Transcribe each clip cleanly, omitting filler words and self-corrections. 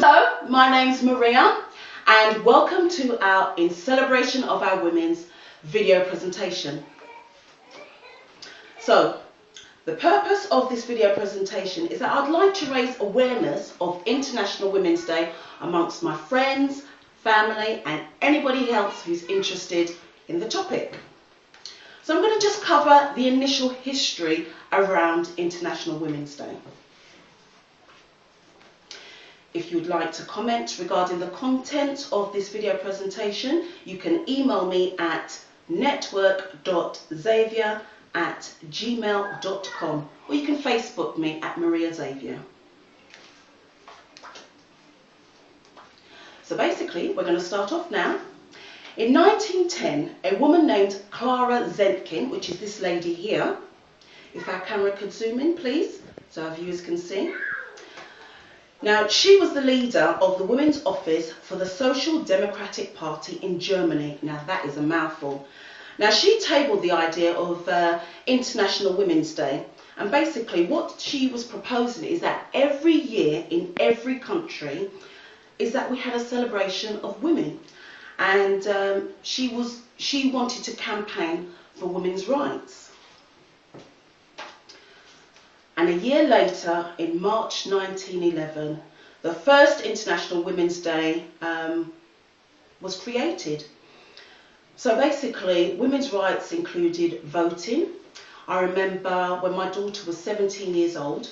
So, my name's Maria and welcome to our In Celebration of Our Women's video presentation. So, the purpose of this video presentation is that I'd like to raise awareness of International Women's Day amongst my friends, family and anybody else who's interested in the topic. So I'm going to just cover the initial history around International Women's Day. If you'd like to comment regarding the content of this video presentation, you can email me at network.xavier@gmail.com or you can Facebook me at Maria Xavier. So basically, we're going to start off now. In 1910, a woman named Clara Zetkin, which is this lady here, if our camera could zoom in please, so our viewers can see. Now, she was the leader of the Women's Office for the Social Democratic Party in Germany. Now, that is a mouthful. Now, she tabled the idea of International Women's Day. And basically, what she was proposing is that every year in every country is that we had a celebration of women. And she wanted to campaign for women's rights. And a year later, in March 1911, the first International Women's Day was created. So basically, women's rights included voting. I remember when my daughter was 17 years old,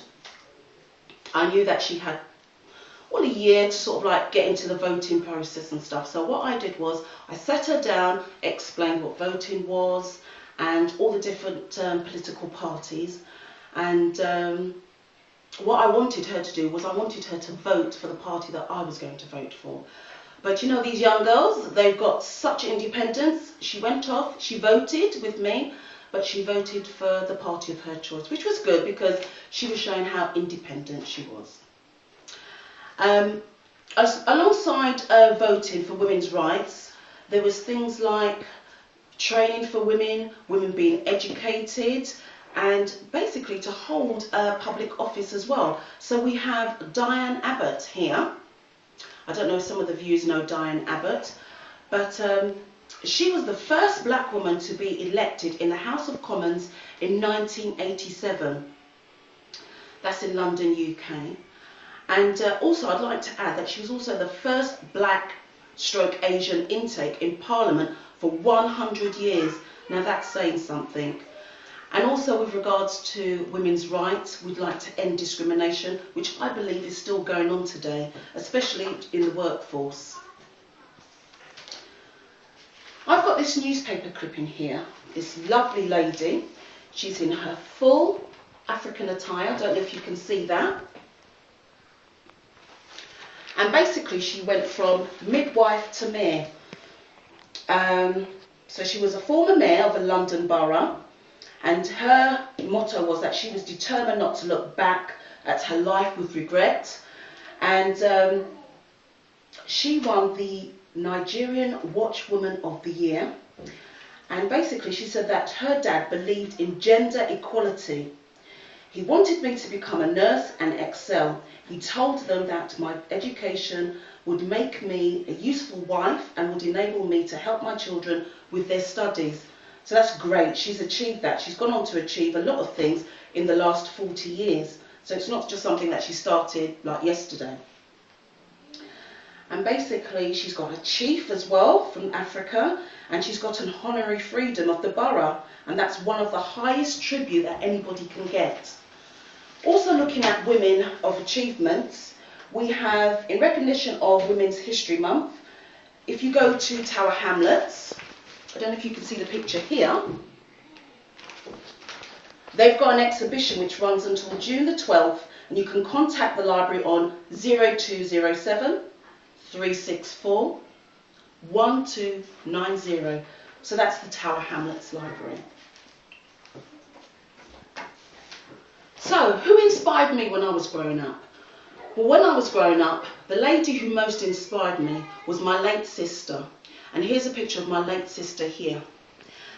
I knew that she had a year to sort of like get into the voting process and stuff. So what I did was I sat her down, explained what voting was and all the different political parties. And what I wanted her to do was I wanted her to vote for the party that I was going to vote for. But you know, these young girls, they've got such independence. She went off, she voted with me, but she voted for the party of her choice, which was good because she was showing how independent she was. Alongside voting for women's rights, there was things like training for women, women being educated, and basically to hold public office as well. So we have Diane Abbott here. I don't know if some of the viewers know Diane Abbott, but she was the first black woman to be elected in the House of Commons in 1987. That's in London, UK. And also I'd like to add that she was also the first black/Asian intake in Parliament for 100 years. Now that's saying something. And also with regards to women's rights, we'd like to end discrimination, which I believe is still going on today, especially in the workforce. I've got this newspaper clipping here, this lovely lady. She's in her full African attire, I don't know if you can see that. And basically she went from midwife to mayor. So she was a former mayor of a London borough. And her motto was that she was determined not to look back at her life with regret. And she won the Nigerian Watchwoman of the Year. And basically she said that her dad believed in gender equality. He wanted me to become a nurse and excel. He told them that my education would make me a useful wife and would enable me to help my children with their studies. So that's great. She's achieved that. She's gone on to achieve a lot of things in the last 40 years. So it's not just something that she started like yesterday. And basically she's got a chief as well from Africa, and she's got an honorary freedom of the borough, and that's one of the highest tribute that anybody can get. Also looking at women of achievements, we have, in recognition of Women's History Month, if you go to Tower Hamlets, I don't know if you can see the picture here. They've got an exhibition which runs until June the 12th, and you can contact the library on 0207 364 1290. So that's the Tower Hamlets Library. So, who inspired me when I was growing up? Well, when I was growing up, the lady who most inspired me was my late sister. And here's a picture of my late sister here.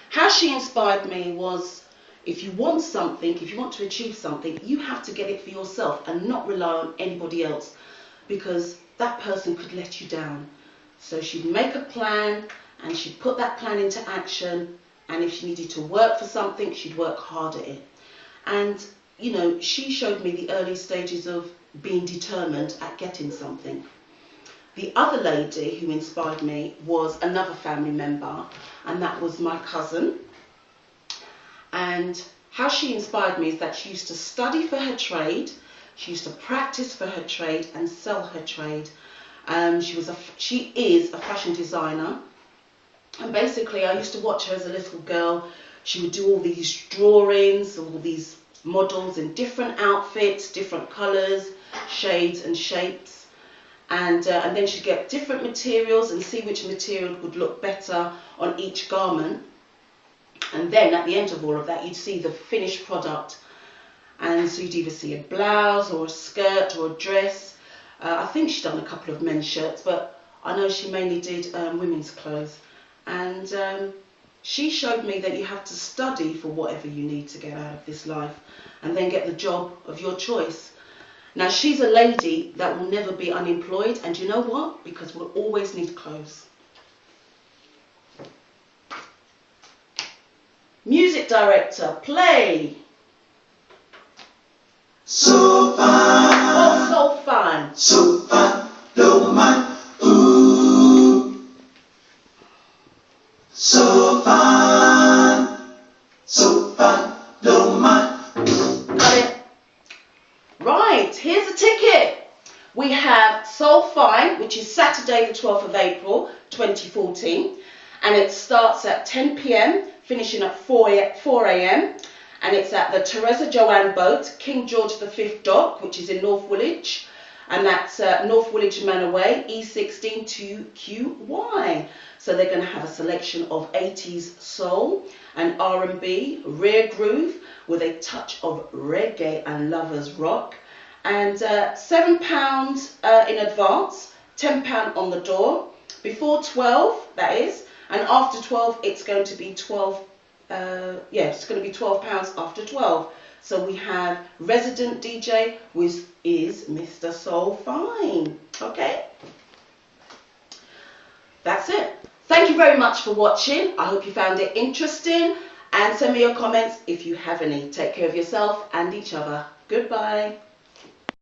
How she inspired me was, if you want something, if you want to achieve something, you have to get it for yourself and not rely on anybody else. Because that person could let you down. So she'd make a plan and she'd put that plan into action, and if she needed to work for something, she'd work hard at it. And, you know, she showed me the early stages of being determined at getting something. The other lady who inspired me was another family member, and that was my cousin. And how she inspired me is that she used to study for her trade, she used to practice for her trade and sell her trade. She is a fashion designer, and basically I used to watch her as a little girl. She would do all these drawings, all these models in different outfits, different colours, shades and shapes, and then she'd get different materials and see which material would look better on each garment. And then at the end of all of that, you'd see the finished product, and so you'd either see a blouse or a skirt or a dress. I think she'd done a couple of men's shirts, but I know she mainly did women's clothes. And she showed me that you have to study for whatever you need to get out of this life, and then get the job of your choice. Now, she's a lady that will never be unemployed, and you know what? Because we'll always need clothes. Music director, play. So fun. Oh, so fun. So fun, no man. Ooh. So fun. So fun, no man. Got it. Right, here's a ticket. We have Soul Fine, which is Saturday the 12th of April 2014, and it starts at 10 p.m, finishing at 4 a.m, and it's at the Teresa Joanne Boat, King George V Dock, which is in North Woolwich, and that's North Woolwich Manor Way, E16 2QY. So they're going to have a selection of 80s soul and R&B, rare groove, with a touch of reggae and lovers rock. And £7 in advance, £10 on the door, before 12, that is, and after 12 it's going to be £12 after 12. So we have resident DJ, which is Mr. Soul Fine. Okay, that's it. Thank you very much for watching. I hope you found it interesting, and send me your comments if you have any. Take care of yourself and each other. Goodbye.